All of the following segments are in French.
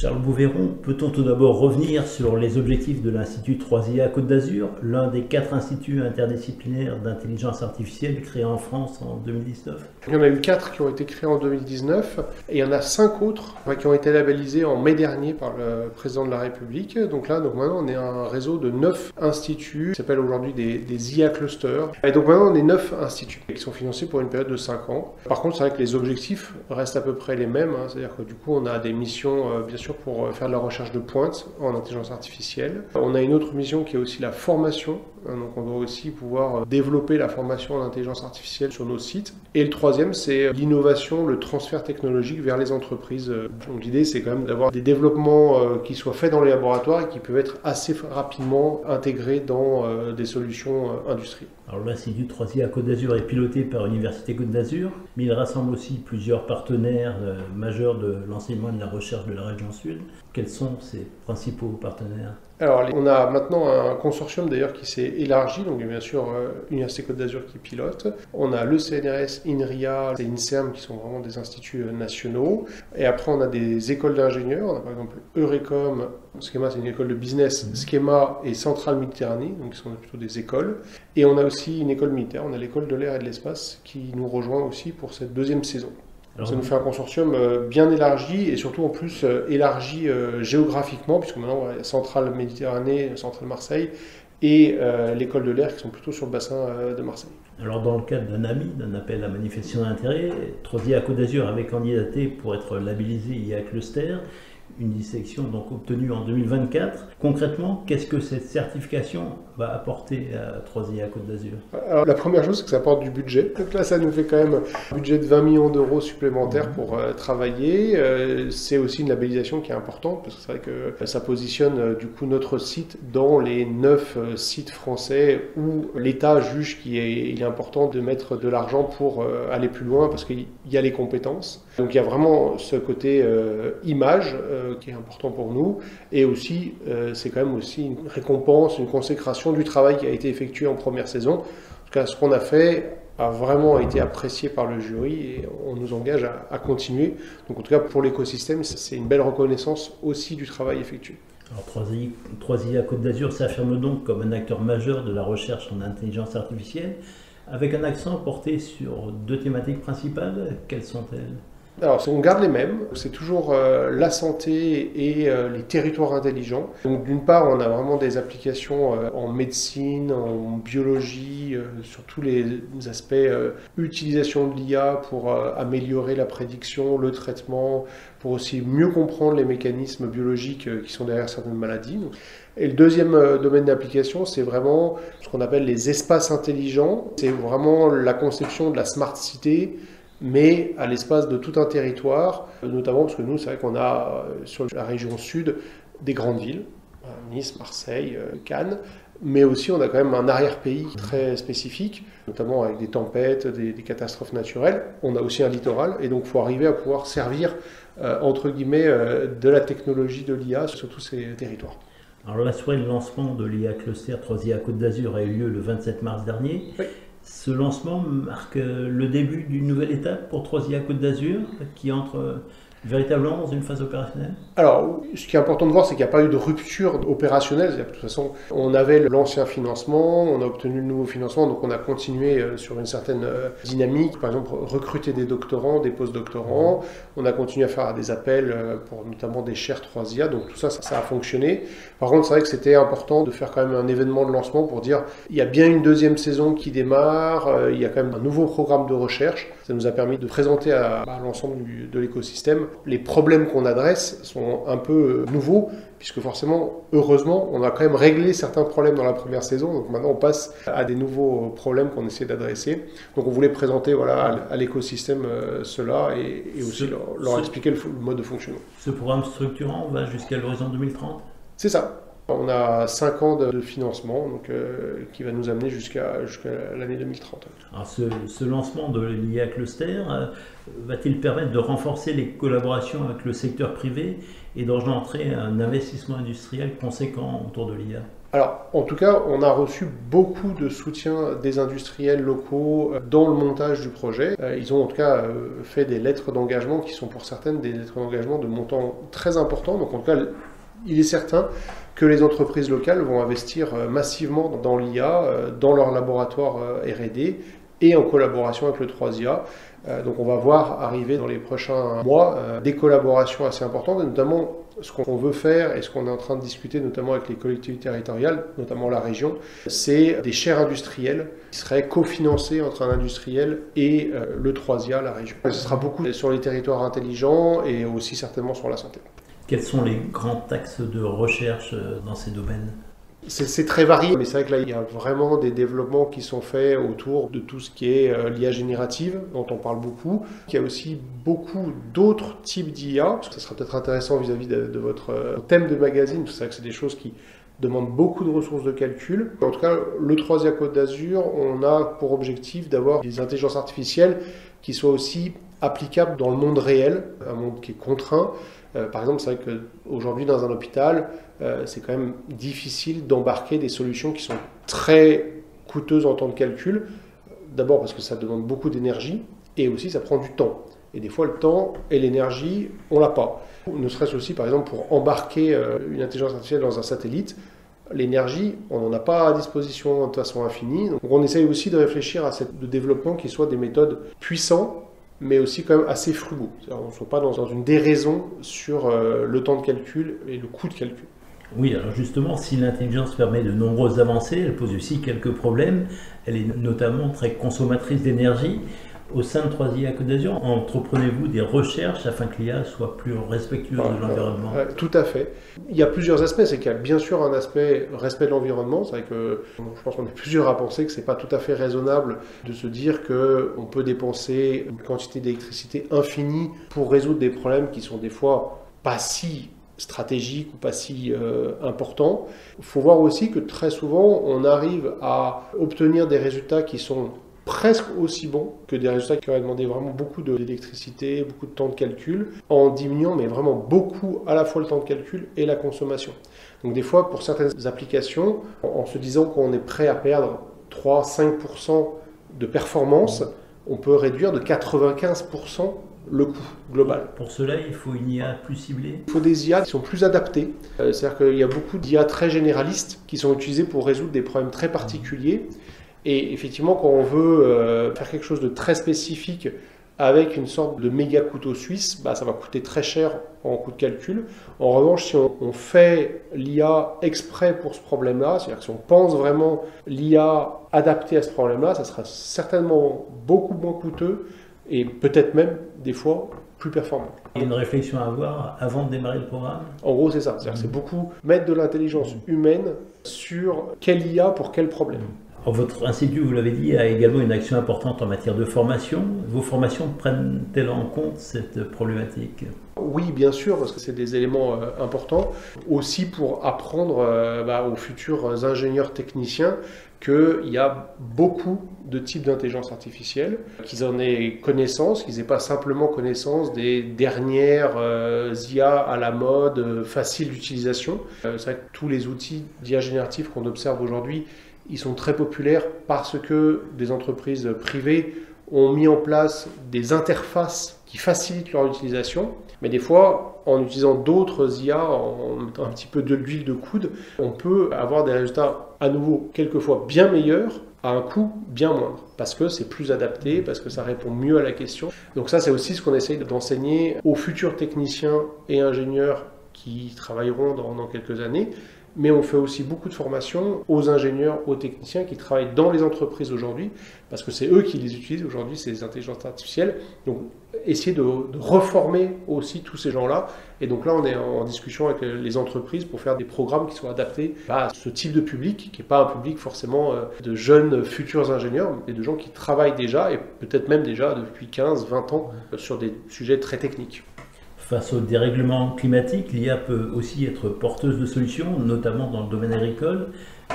Charles Bouveron, peut-on tout d'abord revenir sur les objectifs de l'Institut 3IA Côte d'Azur, l'un des 4 instituts interdisciplinaires d'intelligence artificielle créés en France en 2019? Il y en a eu 4 qui ont été créés en 2019 et il y en a 5 autres qui ont été labellisés en mai dernier par le président de la République. Donc maintenant on est un réseau de 9 instituts qui s'appellent aujourd'hui des IA clusters. Et donc maintenant on est 9 instituts qui sont financés pour une période de 5 ans. Par contre c'est vrai que les objectifs restent à peu près les mêmes, c'est-à-dire que du coup on a des missions bien sûr pour faire de la recherche de pointe en intelligence artificielle. On a une autre mission qui est aussi la formation, donc on doit aussi pouvoir développer la formation en intelligence artificielle sur nos sites. Et le troisième c'est l'innovation, le transfert technologique vers les entreprises. Donc l'idée c'est quand même d'avoir des développements qui soient faits dans les laboratoires et qui peuvent être assez rapidement intégrés dans des solutions industrielles. Alors l'Institut 3IA Côte d'Azur est piloté par l'Université Côte d'Azur, mais il rassemble aussi plusieurs partenaires majeurs de l'enseignement et de la recherche de la région sud. Quels sont ses principaux partenaires? Alors, on a maintenant un consortium d'ailleurs qui s'est élargi, donc bien sûr l'Université Côte d'Azur qui pilote. On a le CNRS, INRIA et l'INSERM qui sont vraiment des instituts nationaux. Et après, on a des écoles d'ingénieurs. On a par exemple Eurecom, Schema c'est une école de business, Schema et Centrale Méditerranée, donc qui sont plutôt des écoles. Et on a aussi une école militaire, on a l'école de l'air et de l'espace qui nous rejoint aussi pour cette deuxième saison. Alors, ça nous fait un consortium bien élargi et surtout en plus élargi géographiquement, puisque maintenant il y a Centrale Méditerranée, Centrale Marseille et l'école de l'air qui sont plutôt sur le bassin de Marseille. Alors dans le cadre d'un AMI, d'un appel à manifestation d'intérêt, 3IA Côte d'Azur avait candidaté pour être labellisé IA Cluster, une distinction donc obtenue en 2024. Concrètement, qu'est-ce que cette certification va apporter à 3IA Côte d'Azur? Alors la première chose, c'est que ça apporte du budget. Donc là, ça nous fait quand même un budget de 20 millions d'euros supplémentaires pour travailler. C'est aussi une labellisation qui est importante, parce que c'est vrai que ça positionne du coup notre site dans les 9 sites français où l'État juge qu'il est important de mettre de l'argent pour aller plus loin, parce qu'il y a les compétences. Donc il y a vraiment ce côté image qui est important pour nous, et aussi c'est quand même aussi une récompense, une consécration du travail qui a été effectué en première saison. En tout cas, ce qu'on a fait a vraiment été apprécié par le jury et on nous engage à continuer. Donc en tout cas pour l'écosystème, c'est une belle reconnaissance aussi du travail effectué. Alors 3IA Côte d'Azur s'affirme donc comme un acteur majeur de la recherche en intelligence artificielle, avec un accent porté sur 2 thématiques principales. Quelles sont-elles? Alors, on garde les mêmes, c'est toujours la santé et les territoires intelligents. Donc, d'une part, on a vraiment des applications en médecine, en biologie, sur tous les aspects utilisation de l'IA pour améliorer la prédiction, le traitement, pour aussi mieux comprendre les mécanismes biologiques qui sont derrière certaines maladies. Et le deuxième domaine d'application, c'est vraiment ce qu'on appelle les espaces intelligents. C'est vraiment la conception de la smart cité, mais à l'espace de tout un territoire, notamment parce que nous, c'est vrai qu'on a sur la région sud des grandes villes, Nice, Marseille, Cannes, mais aussi on a quand même un arrière-pays très spécifique, notamment avec des tempêtes, des catastrophes naturelles. On a aussi un littoral, et donc il faut arriver à pouvoir servir, entre guillemets, de la technologie de l'IA sur tous ces territoires. Alors la soirée de lancement de l'IA Cluster 3IA Côte d'Azur a eu lieu le 27 mars dernier. Oui. Ce lancement marque le début d'une nouvelle étape pour 3IA Côte d'Azur qui entre véritablement dans une phase opérationnelle? Alors, ce qui est important de voir, c'est qu'il n'y a pas eu de rupture opérationnelle. C'est-à-dire que, de toute façon, on avait l'ancien financement, on a obtenu le nouveau financement, donc on a continué sur une certaine dynamique. Par exemple, recruter des doctorants, des post-doctorants. On a continué à faire des appels pour notamment des chaires 3IA. Donc tout ça, ça a fonctionné. Par contre, c'est vrai que c'était important de faire quand même un événement de lancement pour dire il y a bien une deuxième saison qui démarre, il y a quand même un nouveau programme de recherche. Ça nous a permis de présenter à l'ensemble de l'écosystème. Les problèmes qu'on adresse sont un peu nouveaux, puisque forcément, heureusement, on a quand même réglé certains problèmes dans la première saison. Donc maintenant, on passe à des nouveaux problèmes qu'on essaie d'adresser. Donc on voulait présenter à l'écosystème cela et aussi leur expliquer le mode de fonctionnement. Ce programme structurant va jusqu'à l'horizon 2030 ? C'est ça. On a 5 ans de financement donc, qui va nous amener jusqu'à l'année 2030. Alors ce lancement de l'IA Cluster va-t-il permettre de renforcer les collaborations avec le secteur privé et d'engendrer un investissement industriel conséquent autour de l'IA ? Alors, en tout cas, on a reçu beaucoup de soutien des industriels locaux dans le montage du projet. Ils ont en tout cas fait des lettres d'engagement qui sont pour certaines des lettres d'engagement de montant très important. Donc en tout cas, il est certain que les entreprises locales vont investir massivement dans l'IA, dans leur laboratoire R&D et en collaboration avec le 3IA. Donc on va voir arriver dans les prochains mois des collaborations assez importantes, et notamment ce qu'on veut faire et ce qu'on est en train de discuter notamment avec les collectivités territoriales, notamment la région, c'est des chaires industrielles qui seraient cofinancées entre un industriel et le 3IA, la région. Ce sera beaucoup sur les territoires intelligents et aussi certainement sur la santé. Quels sont les grands axes de recherche dans ces domaines ? C'est très varié, mais c'est vrai que là, il y a vraiment des développements qui sont faits autour de tout ce qui est l'IA générative, dont on parle beaucoup. Il y a aussi beaucoup d'autres types d'IA, parce que ça sera peut-être intéressant vis-à-vis de votre thème de magazine, c'est vrai que c'est des choses qui demandent beaucoup de ressources de calcul. En tout cas, le 3IA Côte d'Azur, on a pour objectif d'avoir des intelligences artificielles qui soient aussi applicables dans le monde réel, un monde qui est contraint. Par exemple, c'est vrai qu'aujourd'hui, dans un hôpital, c'est quand même difficile d'embarquer des solutions qui sont très coûteuses en temps de calcul. D'abord parce que ça demande beaucoup d'énergie et aussi ça prend du temps. Et des fois, le temps et l'énergie, on l'a pas. Ne serait-ce aussi, par exemple, pour embarquer une intelligence artificielle dans un satellite, l'énergie, on n'en a pas à disposition de façon infinie. Donc on essaye aussi de réfléchir à de développement qui soient des méthodes puissantes, mais aussi quand même assez frugaux. On ne soit pas dans une déraison sur le temps de calcul et le coût de calcul. Oui, alors justement, si l'intelligence permet de nombreuses avancées, elle pose aussi quelques problèmes. Elle est notamment très consommatrice d'énergie. Au sein de 3IA Côte d'Azur, entreprenez-vous des recherches afin que l'IA soit plus respectueuse de l'environnement ? Tout à fait. Il y a plusieurs aspects. C'est qu'il y a bien sûr un aspect respect de l'environnement. C'est vrai que je pense qu'on est plusieurs à penser que ce n'est pas tout à fait raisonnable de se dire qu'on peut dépenser une quantité d'électricité infinie pour résoudre des problèmes qui sont des fois pas si stratégiques ou pas si importants. Il faut voir aussi que très souvent, on arrive à obtenir des résultats qui sont presque aussi bons que des résultats qui auraient demandé vraiment beaucoup d'électricité, beaucoup de temps de calcul, en diminuant mais vraiment beaucoup à la fois le temps de calcul et la consommation. Donc des fois, pour certaines applications, en se disant qu'on est prêt à perdre 3-5% de performance, on peut réduire de 95% le coût global. Pour cela, il faut une IA plus ciblée ? Il faut des IA qui sont plus adaptées. C'est-à-dire qu'il y a beaucoup d'IA très généralistes qui sont utilisées pour résoudre des problèmes très particuliers. Et effectivement, quand on veut faire quelque chose de très spécifique avec une sorte de méga couteau suisse, ça va coûter très cher en coût de calcul. En revanche, si on fait l'IA exprès pour ce problème-là, c'est-à-dire que si on pense vraiment l'IA adaptée à ce problème-là, ça sera certainement beaucoup moins coûteux et peut-être même des fois plus performant. Il y a une réflexion à avoir avant de démarrer le programme ? En gros, c'est ça. C'est beaucoup mettre de l'intelligence humaine sur quelle IA pour quel problème. Alors, votre institut, vous l'avez dit, a également une action importante en matière de formation. Vos formations prennent-elles en compte cette problématique ? Oui, bien sûr, parce que c'est des éléments importants. Aussi pour apprendre aux futurs ingénieurs techniciens qu'il y a beaucoup de types d'intelligence artificielle, qu'ils en aient connaissance, qu'ils n'aient pas simplement connaissance des dernières IA à la mode, faciles d'utilisation. C'est vrai que tous les outils d'IA générative qu'on observe aujourd'hui, ils sont très populaires parce que des entreprises privées ont mis en place des interfaces qui facilitent leur utilisation. Mais des fois, en utilisant d'autres IA, en mettant un petit peu de l'huile de coude, on peut avoir des résultats à nouveau quelquefois bien meilleurs à un coût bien moindre. Parce que c'est plus adapté, parce que ça répond mieux à la question. Donc ça, c'est aussi ce qu'on essaye d'enseigner aux futurs techniciens et ingénieurs qui travailleront dans quelques années. Mais on fait aussi beaucoup de formations aux ingénieurs, aux techniciens qui travaillent dans les entreprises aujourd'hui, parce que c'est eux qui les utilisent aujourd'hui, ces intelligences artificielles. Donc, essayer de reformer aussi tous ces gens-là. Et donc là, on est en discussion avec les entreprises pour faire des programmes qui soient adaptés à ce type de public, qui n'est pas un public forcément de jeunes futurs ingénieurs, mais de gens qui travaillent déjà, et peut-être même déjà depuis 15-20 ans, sur des sujets très techniques. Face au dérèglement climatique, l'IA peut aussi être porteuse de solutions, notamment dans le domaine agricole.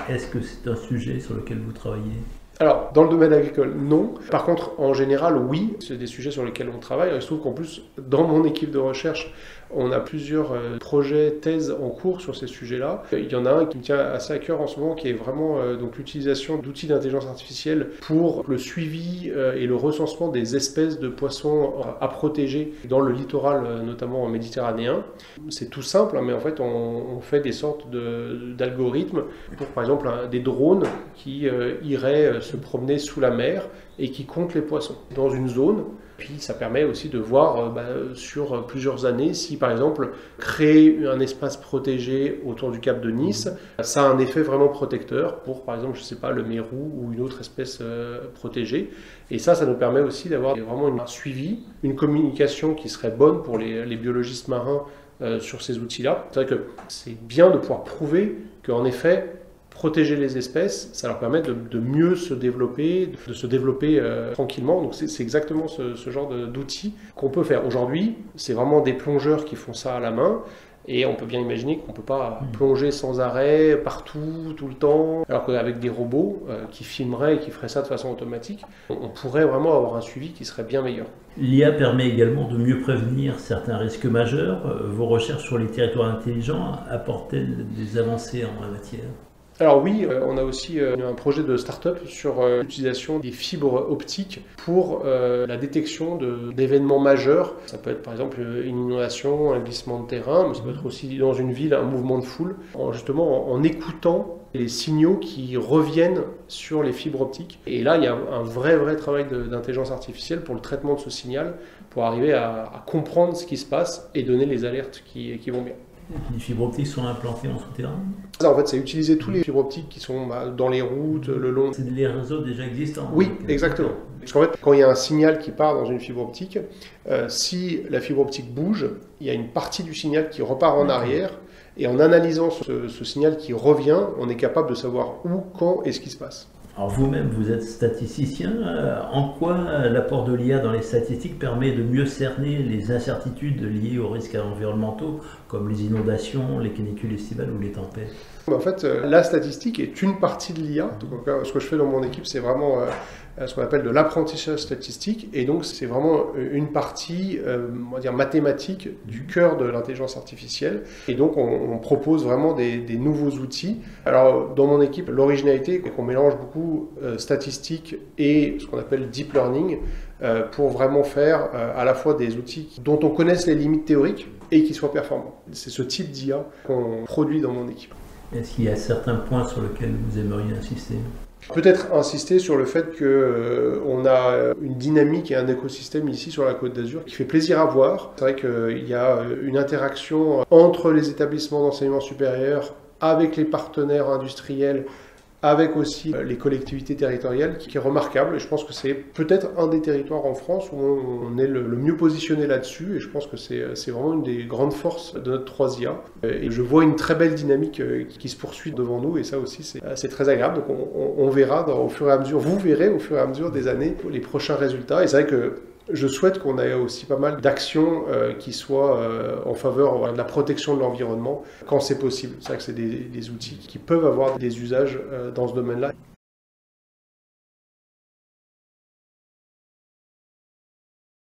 Est-ce que c'est un sujet sur lequel vous travaillez ? Alors, dans le domaine agricole, non. Par contre, en général, oui, c'est des sujets sur lesquels on travaille. Il se trouve qu'en plus, dans mon équipe de recherche, On a plusieurs projets, thèses en cours sur ces sujets-là. Il y en a un qui me tient assez à cœur en ce moment, qui est vraiment donc l'utilisation d'outils d'intelligence artificielle pour le suivi et le recensement des espèces de poissons à protéger dans le littoral, notamment méditerranéen. C'est tout simple, hein, mais en fait, on fait des sortes d'algorithmes pour, par exemple, des drones qui iraient se promener sous la mer et qui comptent les poissons dans une zone. Puis ça permet aussi de voir sur plusieurs années si par exemple créer un espace protégé autour du cap de Nice, ça a un effet vraiment protecteur pour par exemple, je sais pas, le mérou ou une autre espèce protégée. Et ça nous permet aussi d'avoir vraiment un suivi, une communication qui serait bonne pour les biologistes marins sur ces outils-là. C'est vrai que c'est bien de pouvoir prouver qu'en effet, protéger les espèces, ça leur permet de mieux se développer, de se développer tranquillement. Donc c'est exactement ce genre d'outils qu'on peut faire. Aujourd'hui, c'est vraiment des plongeurs qui font ça à la main. Et on peut bien imaginer qu'on ne peut pas plonger sans arrêt, partout, tout le temps. Alors qu'avec des robots qui filmeraient et qui feraient ça de façon automatique, on pourrait vraiment avoir un suivi qui serait bien meilleur. L'IA permet également de mieux prévenir certains risques majeurs. Vos recherches sur les territoires intelligents apportent-elles des avancées en la matière ? Alors oui, on a aussi un projet de start-up sur l'utilisation des fibres optiques pour la détection d'événements majeurs. Ça peut être par exemple une inondation, un glissement de terrain, mais ça peut être aussi dans une ville un mouvement de foule, justement en écoutant les signaux qui reviennent sur les fibres optiques. Et là, il y a un vrai travail d'intelligence artificielle pour le traitement de ce signal, pour arriver à comprendre ce qui se passe et donner les alertes qui vont bien. Les fibres optiques sont implantées en souterrain ? Ça, en fait, c'est utiliser tous les fibres optiques qui sont dans les routes, le long. C'est les réseaux déjà existants. Oui, exactement. Parce qu'en fait, quand il y a un signal qui part dans une fibre optique, si la fibre optique bouge, il y a une partie du signal qui repart en arrière. Et en analysant ce signal qui revient, on est capable de savoir où, quand et ce qui se passe. Alors vous-même, vous êtes statisticien. En quoi l'apport de l'IA dans les statistiques permet de mieux cerner les incertitudes liées aux risques environnementaux, comme les inondations, les canicules estivales ou les tempêtes ? En fait, la statistique est une partie de l'IA. Donc, ce que je fais dans mon équipe, c'est vraiment ce qu'on appelle de l'apprentissage statistique. Et donc, c'est vraiment une partie, on va dire, mathématique du cœur de l'intelligence artificielle. Et donc, on propose vraiment des nouveaux outils. Alors, dans mon équipe, l'originalité, c'est qu'on mélange beaucoup statistique et ce qu'on appelle deep learning pour vraiment faire à la fois des outils dont on connaisse les limites théoriques et qui soient performants. C'est ce type d'IA qu'on produit dans mon équipe. Est-ce qu'il y a certains points sur lesquels vous aimeriez insister ? Peut-être insister sur le fait qu'on a une dynamique et un écosystème ici sur la Côte d'Azur qui fait plaisir à voir. C'est vrai qu'il y a une interaction entre les établissements d'enseignement supérieur avec les partenaires industriels, avec aussi les collectivités territoriales, qui est remarquable. Et je pense que c'est peut-être un des territoires en France où on est le mieux positionné là-dessus. Et je pense que c'est vraiment une des grandes forces de notre 3IA. Et je vois une très belle dynamique qui se poursuit devant nous. Et ça aussi, c'est très agréable. Donc on verra au fur et à mesure, vous verrez au fur et à mesure des années les prochains résultats. Et c'est vrai que je souhaite qu'on ait aussi pas mal d'actions qui soient en faveur de la protection de l'environnement quand c'est possible. C'est vrai que c'est des outils qui peuvent avoir des usages dans ce domaine-là.